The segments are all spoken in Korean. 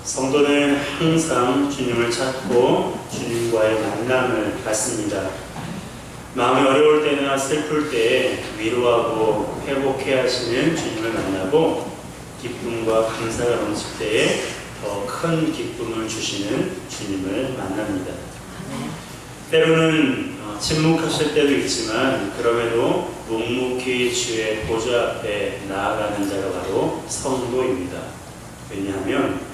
성도는 항상 주님을 찾고 주님과의 만남을 갖습니다. 마음이 어려울 때나 슬플 때 위로하고 회복해 하시는 주님을 만나고 기쁨과 감사가 넘칠 때에 더 큰 기쁨을 주시는 주님을 만납니다. 때로는 침묵하실 때도 있지만 그럼에도 묵묵히 주의 보좌 앞에 나아가는 자가 바로 성도입니다. 왜냐하면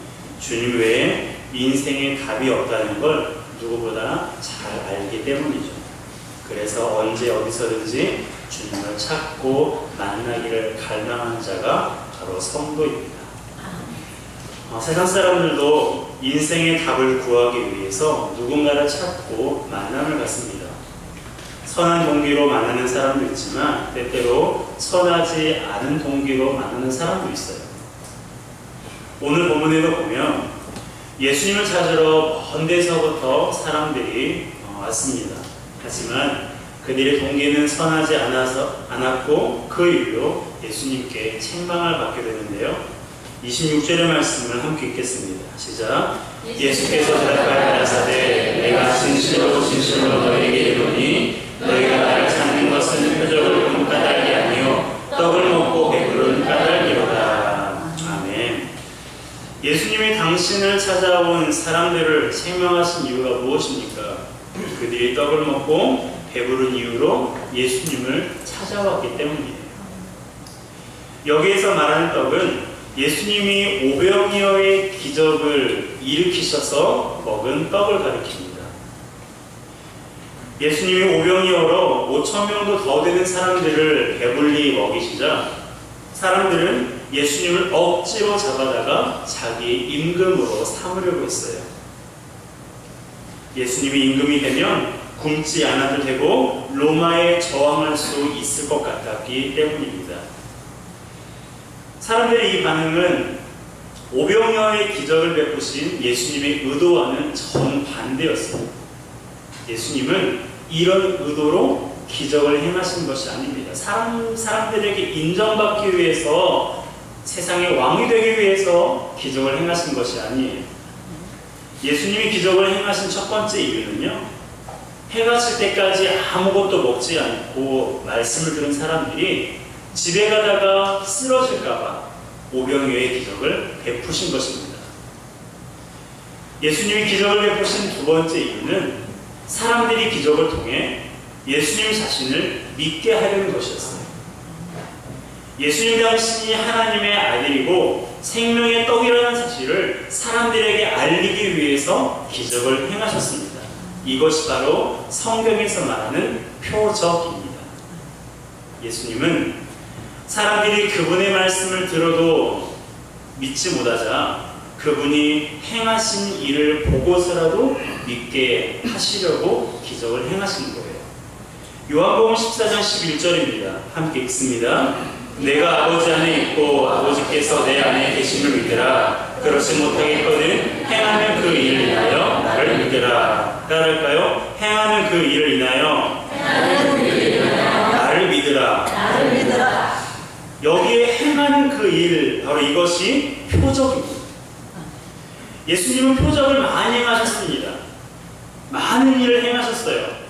주님 외에 인생에 답이 없다는 걸 누구보다 잘 알기 때문이죠. 그래서 언제 어디서든지 주님을 찾고 만나기를 갈망하는 자가 바로 성도입니다. 세상 사람들도 인생의 답을 구하기 위해서 누군가를 찾고 만남을 갖습니다. 선한 동기로 만나는 사람도 있지만 때때로 선하지 않은 동기로 만나는 사람도 있어요. 오늘 본문에도 보면 예수님을 찾으러 먼 데서부터 사람들이 왔습니다. 하지만 그들의 동기는 선하지 않았고 그 이유로 예수님께 책망을 받게 되는데요. 26절의 말씀을 함께 읽겠습니다. 시작. 예수께서 대답하여 가라사대 내가 진실로 너희에게 이르노니 너희가 나를 찾는 것은 표적을 본 까닭이 아니요 떡을 먹고 배부른 까닭이로다. 아멘. 예수님이 당신을 찾아온 사람들을 책망하신 이유가 무엇입니까? 그들이 떡을 먹고 배부른 이유로 예수님을 찾아왔기 때문이에요. 여기에서 말하는 떡은 예수님이 오병이어의 기적을 일으키셔서 먹은 떡을 가리킵니다. 예수님이 오병이어로 5,000명도 더 되는 사람들을 배불리 먹이시자 사람들은 예수님을 억지로 잡아다가 자기 임금으로 삼으려고 했어요. 예수님이 임금이 되면 굶지 않아도 되고 로마에 저항할 수 있을 것 같았기 때문입니다. 사람들의 이 반응은 오병이어의 기적을 베푸신 예수님의 의도와는 정반대였습니다. 예수님은 이런 의도로 기적을 행하신 것이 아닙니다. 사람들에게 인정받기 위해서, 세상의 왕이 되기 위해서 기적을 행하신 것이 아니에요. 예수님이 기적을 행하신 첫 번째 이유는요, 해가 질 때까지 아무것도 먹지 않고 말씀을 들은 사람들이 집에 가다가 쓰러질까봐 오병이어의 기적을 베푸신 것입니다. 예수님이 기적을 베푸신 두 번째 이유는 사람들이 기적을 통해 예수님 자신을 믿게 하려는 것이었어요. 예수님 당신이 하나님의 아들이고 생명의 떡이라는 사실을 사람들에게 알리기 위해서 기적을 행하셨습니다. 이것이 바로 성경에서 말하는 표적입니다. 예수님은 사람들이 그분의 말씀을 들어도 믿지 못하자 그분이 행하신 일을 보고서라도 믿게 하시려고 기적을 행하신 거예요. 요한복음 14장 11절입니다. 함께 읽습니다. 내가 아버지 안에 있고 아버지께서 내 안에 계심을 믿으라. 그렇지 못하겠거든 행하는 그 일을 인하여 나를 믿으라. 따라할까요? 행하는 그 일을 인하여 나를 믿으라. 여기에 행하는 그 일, 바로 이것이 표적입니다. 예수님은 표적을 많이 행하셨습니다. 많은 일을 행하셨어요.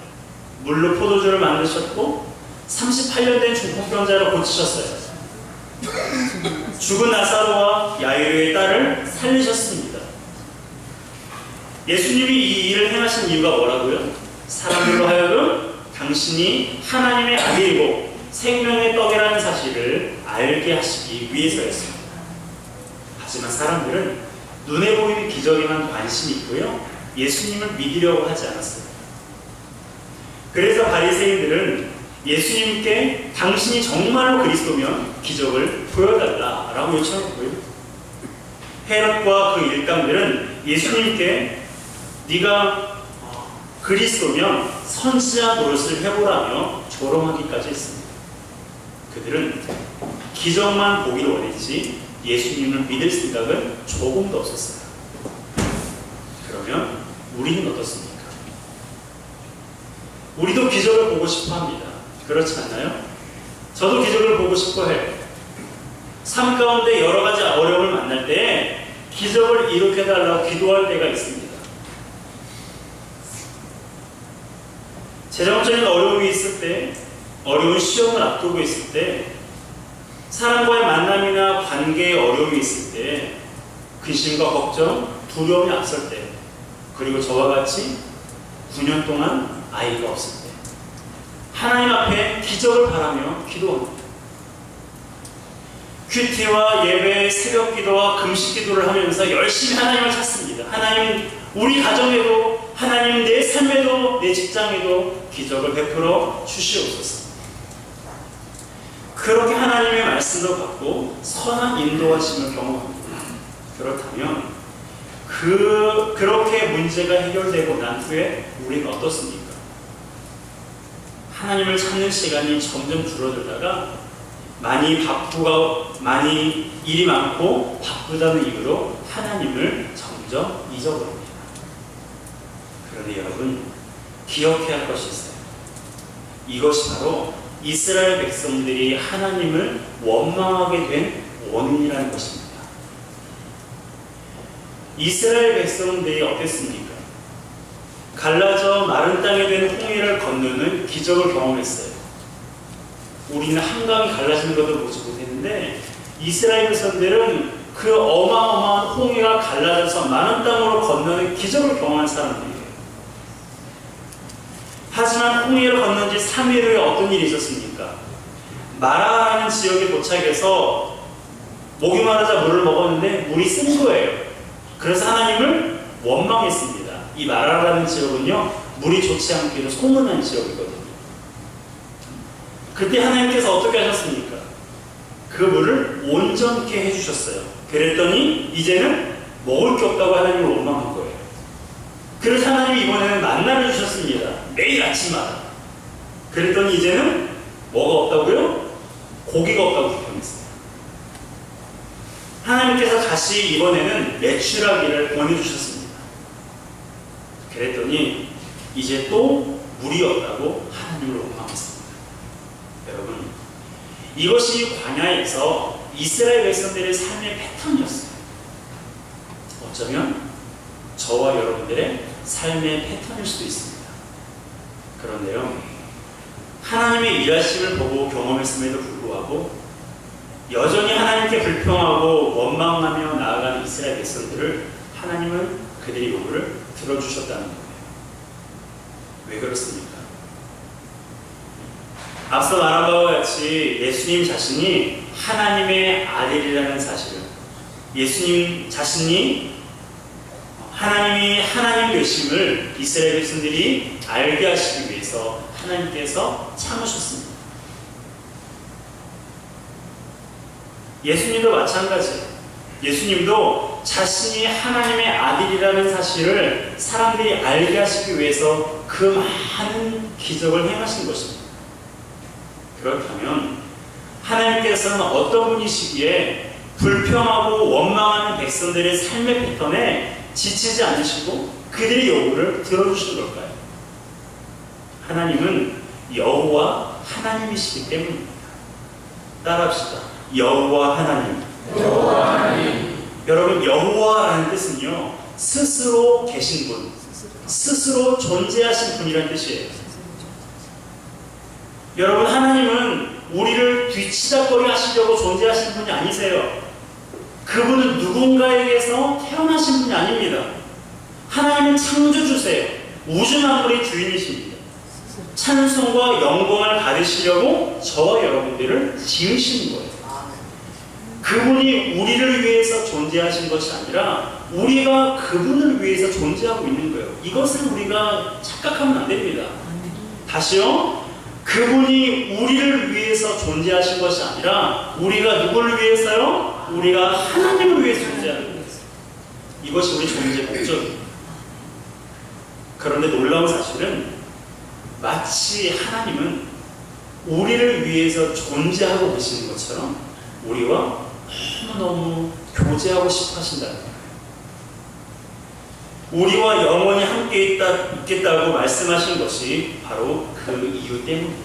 물로 포도주를 만드셨고 38년 된 중풍병자를 고치셨어요. 죽은 나사로와 야이로의 딸을 살리셨습니다. 예수님이 이 일을 행하신 이유가 뭐라고요? 사람들로 하여금 당신이 하나님의 아들이고 생명의 떡이라는 사실을 알게 하시기 위해서였습니다. 하지만 사람들은 눈에 보이는 기적에만 관심이 있고요, 예수님을 믿으려고 하지 않았어요. 그래서 바리새인들은 예수님께 당신이 정말로 그리스도면 기적을 보여달라라고 요청했고요, 헤롯과 그 일당들은 예수님께 네가 그리스도면 선지자 노릇을 해보라며 조롱하기까지 했습니다. 그들은 기적만 보기를 원했지 예수님을 믿을 생각은 조금도 없었어요. 그러면 우리는 어떻습니까? 우리도 기적을 보고 싶어 합니다. 그렇지 않나요? 저도 기적을 보고 싶어 해요. 삶 가운데 여러 가지 어려움을 만날 때 기적을 일으켜달라고 기도할 때가 있습니다. 재정적인 어려움이 있을 때, 어려운 시험을 앞두고 있을 때, 사람과의 만남이나 관계에 어려움이 있을 때, 근심과 걱정, 두려움이 앞설 때, 그리고 저와 같이 9년 동안 아이가 없을 때, 하나님 앞에 기적을 바라며 기도합니다. 큐티와 예배, 새벽 기도와 금식 기도를 하면서 열심히 하나님을 찾습니다. 하나님, 우리 가정에도, 하나님 내 삶에도, 내 직장에도 기적을 베풀어 주시옵소서. 그렇게 하나님의 말씀을 받고 선한 인도하심을 경험합니다. 그렇다면 그렇게 문제가 해결되고 난 후에 우리가 어떻습니까? 하나님을 찾는 시간이 점점 줄어들다가 많이 일이 많고 바쁘다는 이유로 하나님을 점점 잊어버립니다. 그런데 여러분, 기억해야 할 것이 있어요. 이것이 바로 이스라엘 백성들이 하나님을 원망하게 된 원인이라는 것입니다. 이스라엘 백성들이 어땠습니까? 갈라져 마른 땅에 된 홍해를 건너는 기적을 경험했어요. 우리는 한강이 갈라지는 것도 보지 못했는데 이스라엘 백성들은 그 어마어마한 홍해가 갈라져서 마른 땅으로 건너는 기적을 경험한 사람들이에요. 하지만 홍해를 건넌 지 3일 후에 어떤 일이 있었습니까? 마라라는 지역에 도착해서 목이 마르자 물을 먹었는데 물이 쓴 거예요. 그래서 하나님을 원망했습니다. 이 마라라는 지역은요, 물이 좋지 않기로 소문난 지역이거든요. 그때 하나님께서 어떻게 하셨습니까? 그 물을 온전케 해주셨어요. 그랬더니 이제는 먹을 게 없다고 하나님을 원망한 거예요. 그래서 하나님이 이번에는 만나를 주셨습니다. 매일 아침마다. 그랬더니 이제는 뭐가 없다고요? 고기가 없다고 불평했어요. 하나님께서 다시 이번에는 메추라기를 보내주셨습니다. 그랬더니 이제 또 물이 없다고 하나님을 원망했습니다. 여러분, 이것이 광야에서 이스라엘 백성들의 삶의 패턴이었어요. 어쩌면 저와 여러분들의 삶의 패턴일 수도 있습니다. 그런데요, 하나님의 일하심을 보고 경험했음에도 불구하고 여전히 하나님께 불평하고 원망하며 나아가는 이스라엘 백성들을 하나님은 그들의 요구를 들어주셨다는 거예요. 왜 그렇습니까? 앞서 말한 바와 같이 예수님 자신이 하나님의 아들이라는 사실을, 예수님 자신이 하나님이 하나님 되심을 이스라엘 백성들이 알게 하시기 위해서 하나님께서 참으셨습니다. 예수님도 마찬가지예요. 예수님도 자신이 하나님의 아들이라는 사실을 사람들이 알게 하시기 위해서 그 많은 기적을 행하신 것입니다. 그렇다면 하나님께서는 어떤 분이시기에 불평하고 원망하는 백성들의 삶의 패턴에 지치지 않으시고 그들의 요구를 들어주신 걸까요? 하나님은 여호와 하나님이시기 때문입니다. 따라합시다. 여호와 하나님. 여호와 하나님. 여러분, 여호와라는 뜻은요, 스스로 계신 분, 스스로 존재하신 분이라는 뜻이에요. 여러분, 하나님은 우리를 뒤치다꺼리 하시려고 존재하신 분이 아니세요. 그분은 누군가에게서 태어나신 분이 아닙니다. 하나님은 창조주세요. 우주 만물의 주인이십니다. 찬송과 영광을 받으시려고 저와 여러분들을 지으신 거예요. 그분이 우리를 위해서 존재하신 것이 아니라 우리가 그분을 위해서 존재하고 있는 거예요. 이것을 우리가 착각하면 안 됩니다. 다시요. 그분이 우리를 위해서 존재하신 것이 아니라 우리가 누구를 위해서요? 우리가 하나님을 위해서 존재하는 거예요. 이것이 우리 존재 목적입니다. 그런데 놀라운 사실은 마치 하나님은 우리를 위해서 존재하고 계시는 것처럼 우리와 너무너무 교제하고 싶어 하신다는 거예요. 우리와 영원히 함께 있겠다고 말씀하신 것이 바로 그 이유 때문입니다.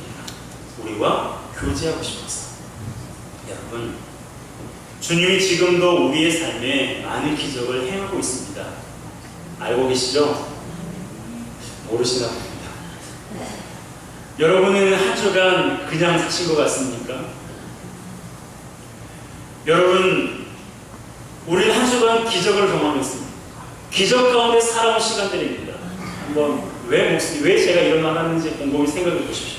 우리와 교제하고 싶어서. 여러분, 주님이 지금도 우리의 삶에 많은 기적을 행하고 있습니다. 알고 계시죠? 모르시나 봅니다. 여러분은 한 주간 그냥 사신 것 같습니까? 여러분, 우리는 한 주간 기적을 경험했습니다. 기적 가운데 살아온 시간들입니다. 한번 왜 제가 이런 말 하는지 곰곰이 생각해 보십시오.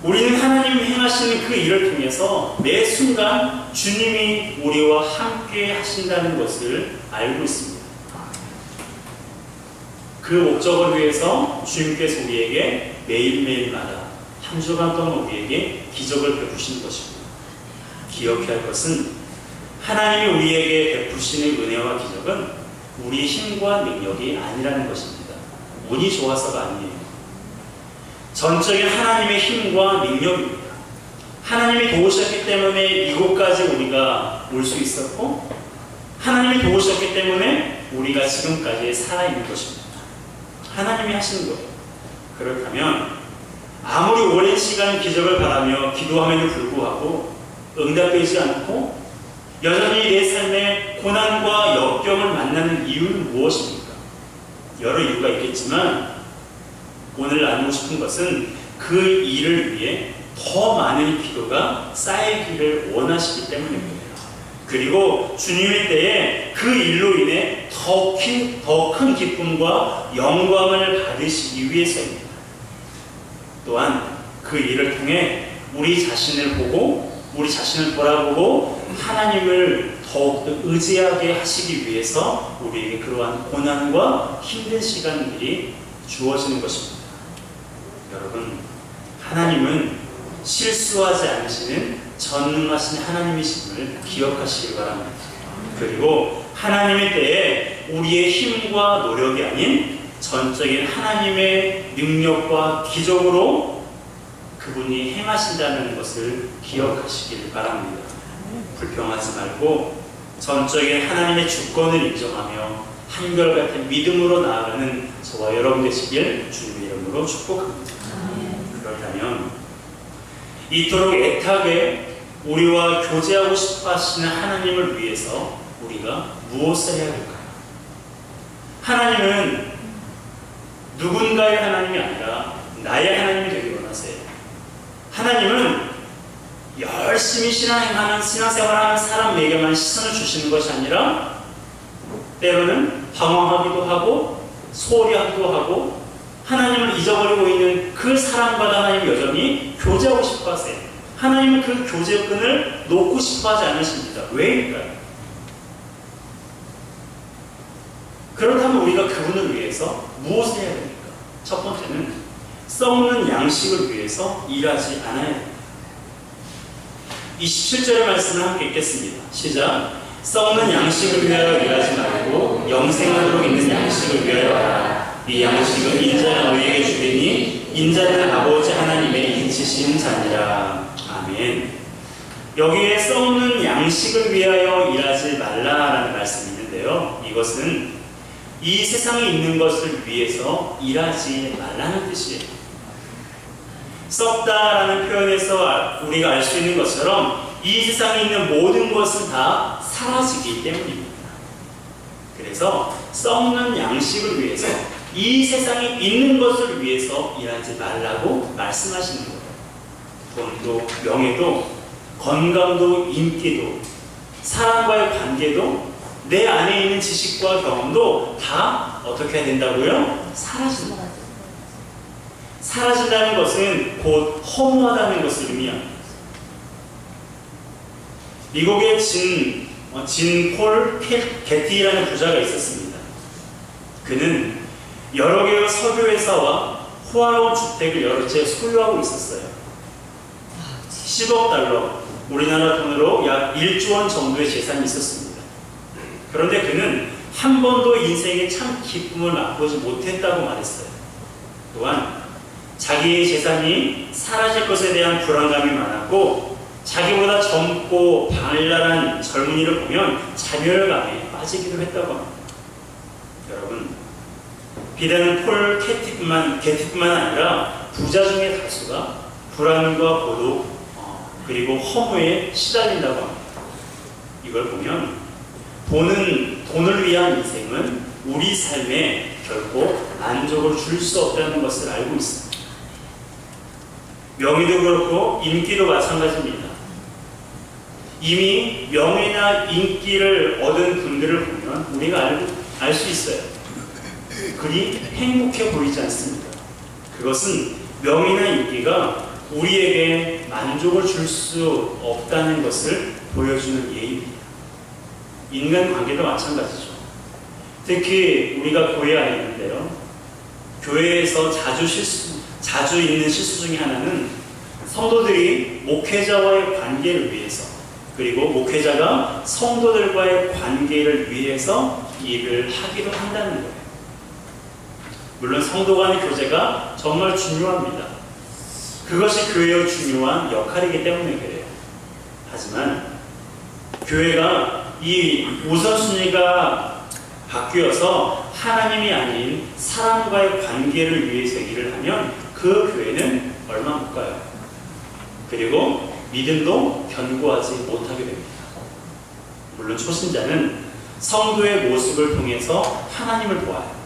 우리는 하나님 행하시는 그 일을 통해서 매 순간 주님이 우리와 함께 하신다는 것을 알고 있습니다. 그 목적을 위해서 주님께서 우리에게 매일매일마다 한 주간 동안 우리에게 기적을 베푸시는 것입니다. 기억해야 할 것은 하나님이 우리에게 베푸시는 은혜와 기적은 우리의 힘과 능력이 아니라는 것입니다. 운이 좋아서가 아니에요. 전적인 하나님의 힘과 능력입니다. 하나님이 도우셨기 때문에 이곳까지 우리가 올 수 있었고, 하나님이 도우셨기 때문에 우리가 지금까지 살아있는 것입니다. 하나님이 하시는 거예요. 그렇다면 아무리 오랜 시간 기적을 바라며 기도함에도 불구하고 응답되지 않고 여전히 내 삶에 고난과 역경을 만나는 이유는 무엇입니까? 여러 이유가 있겠지만 오늘 나누고 싶은 것은 그 일을 위해 더 많은 기도가 쌓이기를 원하시기 때문입니다. 그리고 주님의 때에 그 일로 인해 더 큰 기쁨과 영광을 받으시기 위해서입니다. 또한 그 일을 통해 우리 자신을 돌아보고 하나님을 더욱더 의지하게 하시기 위해서 우리에게 그러한 고난과 힘든 시간들이 주어지는 것입니다. 여러분, 하나님은 실수하지 않으시는 전능하신 하나님이심을 기억하시기 바랍니다. 그리고 하나님의 때에 우리의 힘과 노력이 아닌 전적인 하나님의 능력과 기적으로 그분이 행하신다는 것을 기억하시길 바랍니다. 불평하지 말고 전적인 하나님의 주권을 인정하며 한결같은 믿음으로 나아가는 저와 여러분 되시길 주님의 이름으로 축복합니다. 그렇다면 이토록 애타게 우리와 교제하고 싶어 하시는 하나님을 위해서 우리가 무엇을 해야 할까요? 하나님은 누군가의 하나님이 아니라 나의 하나님이 되길 원하세요. 하나님은 열심히 신앙생활하는 사람에게만 시선을 주시는 것이 아니라 때로는 방황하기도 하고 소홀히 하기도 하고 하나님을 잊어버리고 있는 그 사람과도 하나님 여전히 교제하고 싶어 하세요. 하나님은 그 교제의 끈을 놓고 싶어 하지 않으십니다. 왜일까요? 그렇다면 우리가 그분을 위해서 무엇을 해야 됩니까? 첫 번째는 썩는 양식을 위해서 일하지 않아야 됩니다. 27절의 말씀을 함께 읽겠습니다. 시작. 썩는 양식을 위하여 일하지 말고 영생하도록 있는 양식을 위하여 하라. 이 양식은 인자는 너희에게 주리니 인자는 아버지 하나님의 인치신 자니라. 아멘. 여기에 썩는 양식을 위하여 일하지 말라라는 말씀이 있는데요, 이것은 이 세상에 있는 것을 위해서 일하지 말라는 뜻이에요. 썩다라는 표현에서 우리가 알 수 있는 것처럼 이 세상에 있는 모든 것은 다 사라지기 때문입니다. 그래서 썩는 양식을 위해서 이 세상에 있는 것을 위해서 일하지 말라고 말씀하시는 거예요. 돈도, 명예도, 건강도, 인기도, 사람과의 관계도, 내 안에 있는 지식과 경험도 다 어떻게 해야 된다고요? 사라진다. 사라진다는 것은 곧 허무하다는 것을 의미합니다. 미국의 진 폴 게티라는 부자가 있었습니다. 그는 여러 개의 석유회사와 호화로운 주택을 여러 채 소유하고 있었어요. 10억 달러, 우리나라 돈으로 약 1조 원 정도의 재산이 있었습니다. 그런데 그는 한 번도 인생에 참 기쁨을 맛보지 못했다고 말했어요. 또한 자기의 재산이 사라질 것에 대한 불안감이 많았고, 자기보다 젊고 발랄한 젊은이를 보면 자멸감에 빠지기도 했다고 합니다. 여러분, 비단 폴 게티뿐만 아니라 부자 중의 다수가 불안과 고독, 그리고 허무에 시달린다고 합니다. 이걸 보면 돈을 위한 인생은 우리 삶에 결코 만족을 줄 수 없다는 것을 알고 있습니다. 명예도 그렇고 인기도 마찬가지입니다. 이미 명예나 인기를 얻은 분들을 보면 우리가 알 수 있어요. 그리 행복해 보이지 않습니다. 그것은 명예나 인기가 우리에게 만족을 줄 수 없다는 것을 보여주는 예입니다. 인간관계도 마찬가지죠. 특히 우리가 교회 안에 있는데요, 교회에서 자주 있는 실수 중에 하나는 성도들이 목회자와의 관계를 위해서, 그리고 목회자가 성도들과의 관계를 위해서 일을 하기로 한다는 거예요. 물론 성도 간의 교제가 정말 중요합니다. 그것이 교회의 중요한 역할이기 때문에 그래요. 하지만 교회가 이 우선순위가 바뀌어서 하나님이 아닌 사람과의 관계를 위해서 일을 하면 그 교회는 얼마 못 가요. 그리고 믿음도 견고하지 못하게 됩니다. 물론 초신자는 성도의 모습을 통해서 하나님을 보아요.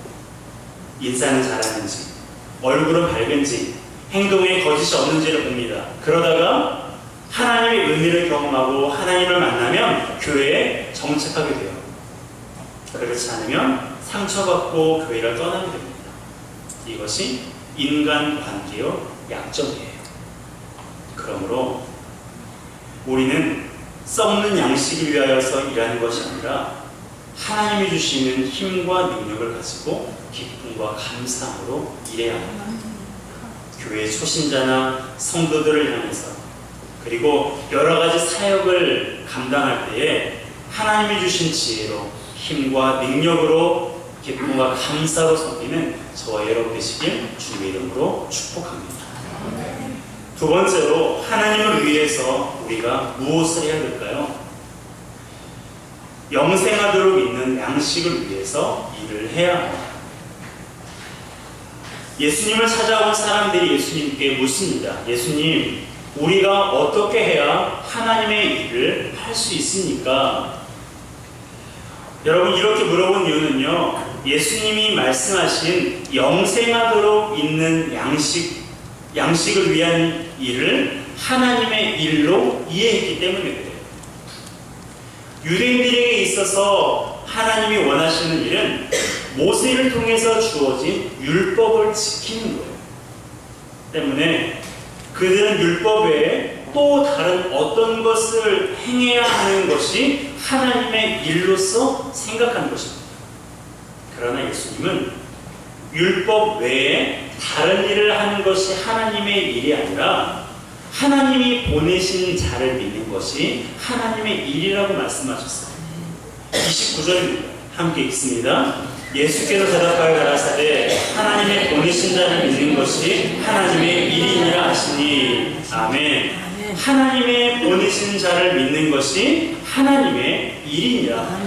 인사는 잘하는지, 얼굴은 밝은지, 행동에 거짓이 없는지를 봅니다. 그러다가 하나님의 은혜를 경험하고 하나님을 만나면 교회에 정착하게 돼요. 그렇지 않으면 상처받고 교회를 떠나게 됩니다. 이것이 인간관계의 약점이에요. 그러므로 우리는 썩는 양식을 위하여서 일하는 것이 아니라 하나님이 주시는 힘과 능력을 가지고 기쁨과 감사함으로 일해야 합니다. 교회 초신자나 성도들을 향해서, 그리고 여러 가지 사역을 감당할 때에 하나님이 주신 지혜로, 힘과 능력으로 기쁨과 감사로 섬기는 저와 여러분 되시길 주의 이름으로 축복합니다. 두 번째로, 하나님을 위해서 우리가 무엇을 해야 될까요? 영생하도록 있는 양식을 위해서 일을 해야 합니다. 예수님을 찾아온 사람들이 예수님께 묻습니다. 예수님, 우리가 어떻게 해야 하나님의 일을 할 수 있습니까? 여러분, 이렇게 물어본 이유는요, 예수님이 말씀하신 영생하도록 있는 양식을 위한 일을 하나님의 일로 이해했기 때문에 그래요. 유대인들에게 있어서 하나님이 원하시는 일은 모세를 통해서 주어진 율법을 지키는 거예요. 때문에 그들은 율법 외에 또 다른 어떤 것을 행해야 하는 것이 하나님의 일로서 생각하는 것입니다. 그러나 예수님은 율법 외에 다른 일을 하는 것이 하나님의 일이 아니라 하나님이 보내신 자를 믿는 것이 하나님의 일이라고 말씀하셨어요. 29절입니다. 함께 읽습니다. 예수께서 대답하여 가라사대 하나님의 보내신 자를 믿는 것이 하나님의 일이니라 하시니. 아멘. 하나님의 보내신 자를 믿는 것이 하나님의 일이니라.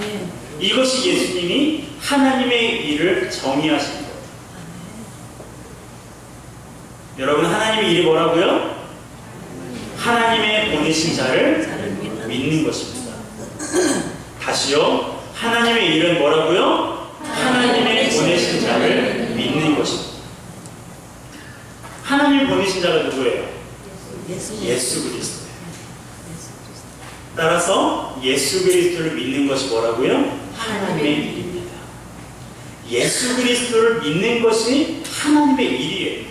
이것이 예수님이 하나님의 일을 정의하신 거예요. 여러분, 하나님의 일이 뭐라고요? 하나님의 보내신 자를 믿는 것입니다. 다시요. 하나님의 일은 뭐라고요? 하나님의 보내신 자를 믿는 것입니다. 하나님이 보내신 자가 누구예요? 예수 그리스도예요. 따라서 예수 그리스도를 믿는 것이 뭐라고요? 하나님의 일입니다. 예수 그리스도를 믿는 것이 하나님의 일이에요.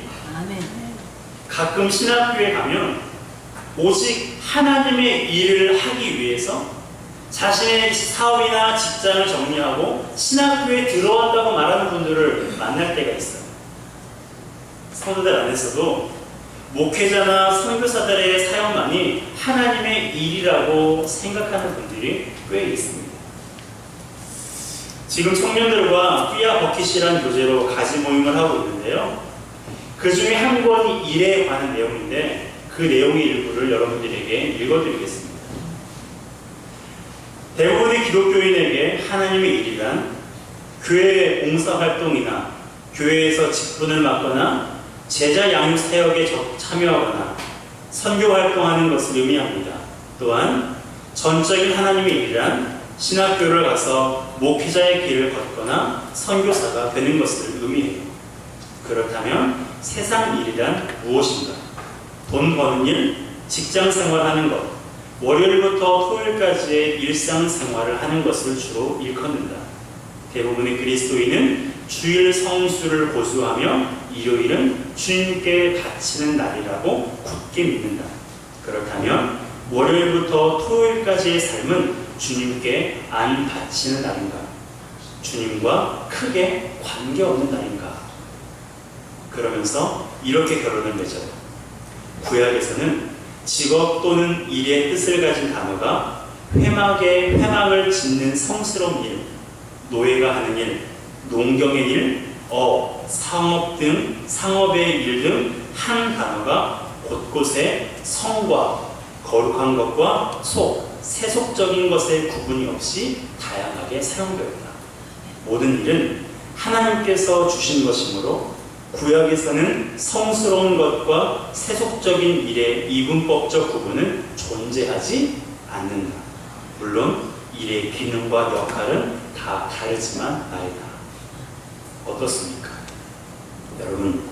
가끔 신학교에 가면 오직 하나님의 일을 하기 위해서 자신의 사업이나 직장을 정리하고 신학교에 들어왔다고 말하는 분들을 만날 때가 있어요. 성도들 안에서도 목회자나 선교사들의 사역만이 하나님의 일이라고 생각하는 분들이 꽤 있습니다. 지금 청년들과 삐아 버킷이라는 교재로 가지 모임을 하고 있는데요. 그 중에 한 권이 일에 관한 내용인데 그 내용의 일부를 여러분들에게 읽어드리겠습니다. 대부분의 기독교인에게 하나님의 일이란 교회 봉사활동이나 교회에서 직분을 맡거나 제자 양육 사역에 참여하거나 선교 활동하는 것을 의미합니다. 또한 전적인 하나님의 일이란 신학교를 가서 목회자의 길을 걷거나 선교사가 되는 것을 의미해요. 그렇다면 세상 일이란 무엇인가? 돈 버는 일, 직장 생활하는 것, 월요일부터 토요일까지의 일상생활을 하는 것을 주로 일컫는다. 대부분의 그리스도인은 주일 성수를 고수하며 일요일은 주님께 바치는 날이라고 굳게 믿는다. 그렇다면 월요일부터 토요일까지의 삶은 주님께 안 바치는 날인가? 주님과 크게 관계없는 날인가? 그러면서 이렇게 결론을 맺어요. 구약에서는 직업 또는 일의 뜻을 가진 단어가 회막을 짓는 성스러운 일, 노예가 하는 일, 농경의 일, 상업의 일 등 한 단어가 곳곳에 성과 거룩한 것과 세속적인 것의 구분이 없이 다양하게 사용되었다. 모든 일은 하나님께서 주신 것이므로 구약에서는 성스러운 것과 세속적인 일의 이분법적 구분은 존재하지 않는다. 물론 일의 기능과 역할은 다 다르지만 말이다. 어떻습니까? 여러분,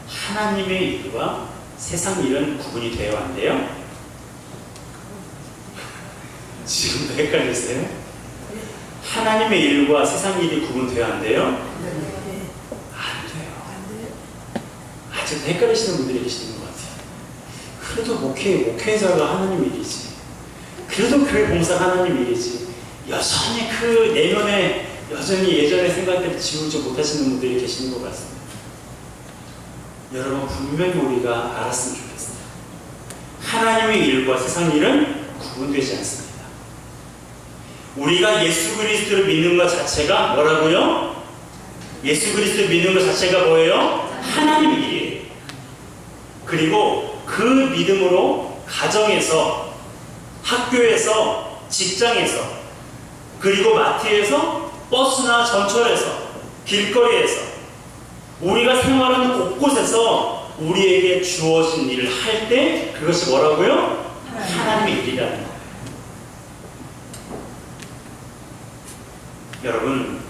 하나님의 일과 세상 일은 구분이 되어야 한대요? 지금도 헷갈리세요? 하나님의 일과 세상 일이 구분되어야 한대요? 안 돼요. 아직 헷갈리시는 분들이 계시는 것 같아요. 그래도 목회자가 하나님 일이지. 그래도 교회 봉사가 하나님 일이지. 여전히 그 내면에 여전히 예전의 생각들을 지우지 못하시는 분들이 계시는 것 같습니다. 여러분, 분명히 우리가 알았으면 좋겠어요. 하나님의 일과 세상 일은 구분되지 않습니다. 우리가 예수 그리스도를 믿는 것 자체가 뭐라고요? 예수 그리스도를 믿는 것 자체가 뭐예요? 하나님의 일이에요. 그리고 그 믿음으로 가정에서, 학교에서, 직장에서, 그리고 마트에서, 버스나 전철에서, 길거리에서, 우리가 생활하는 곳곳에서 우리에게 주어진 일을 할 때 그것이 뭐라고요? 하나님의 일이라는 거예요. 여러분,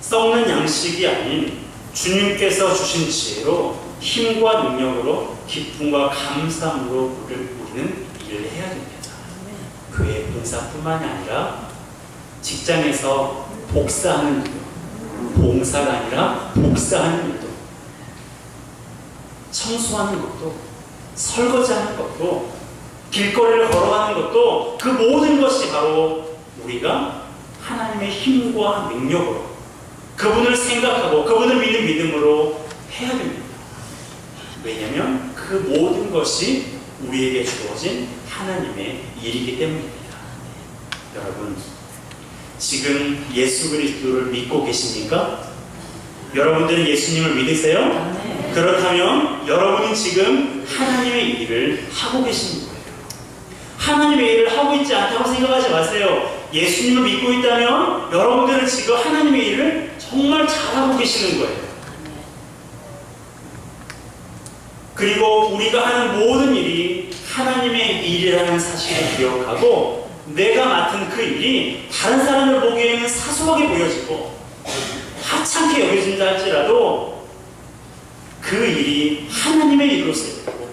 썩는 양식이 아닌 주님께서 주신 지혜로 힘과 능력으로 기쁨과 감사함으로 우리는 일을 해야 됩니다. 교회 봉사뿐만이 아니라 직장에서 복사하는 일도, 봉사가 아니라 복사하는 일도, 청소하는 것도, 설거지하는 것도, 길거리를 걸어가는 것도, 그 모든 것이 바로 우리가 하나님의 힘과 능력으로 그분을 생각하고 그분을 믿는 믿음으로 해야 됩니다. 왜냐하면 그 모든 것이 우리에게 주어진 하나님의 일이기 때문입니다. 여러분, 지금 예수 그리스도를 믿고 계십니까? 여러분들은 예수님을 믿으세요? 그렇다면 여러분은 지금 하나님의 일을 하고 계시는 거예요. 하나님의 일을 하고 있지 않다고 생각하지 마세요. 예수님을 믿고 있다면 여러분들은 지금 하나님의 일을 정말 잘하고 계시는 거예요. 그리고 우리가 하는 모든 일이 하나님의 일이라는 사실을 기억하고, 내가 맡은 그 일이 다른 사람을 보기에는 사소하게 보여지고 하찮게 여겨진다 할지라도 그 일이 하나님의 일로 쓰여지고,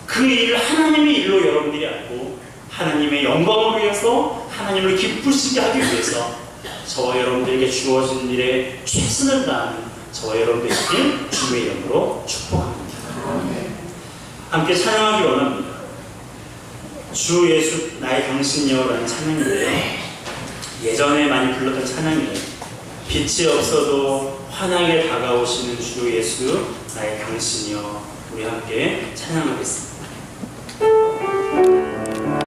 그 일을 하나님의 일로 여러분들이 알고 하나님의 영광을 위해서, 하나님을 기쁘시게 하기 위해서 저와 여러분들에게 주어진 일에 최선을 다하는 저와 여러분들 되시길 주의 이름으로 축복합니다. 함께 찬양하기 원합니다. 주 예수 나의 경신여라는 찬양인데요, 예전에 많이 불렀던 찬양이에요. 빛이 없어도 환하게 다가오시는 주 예수 나의 경신여, 우리 함께 찬양하겠습니다.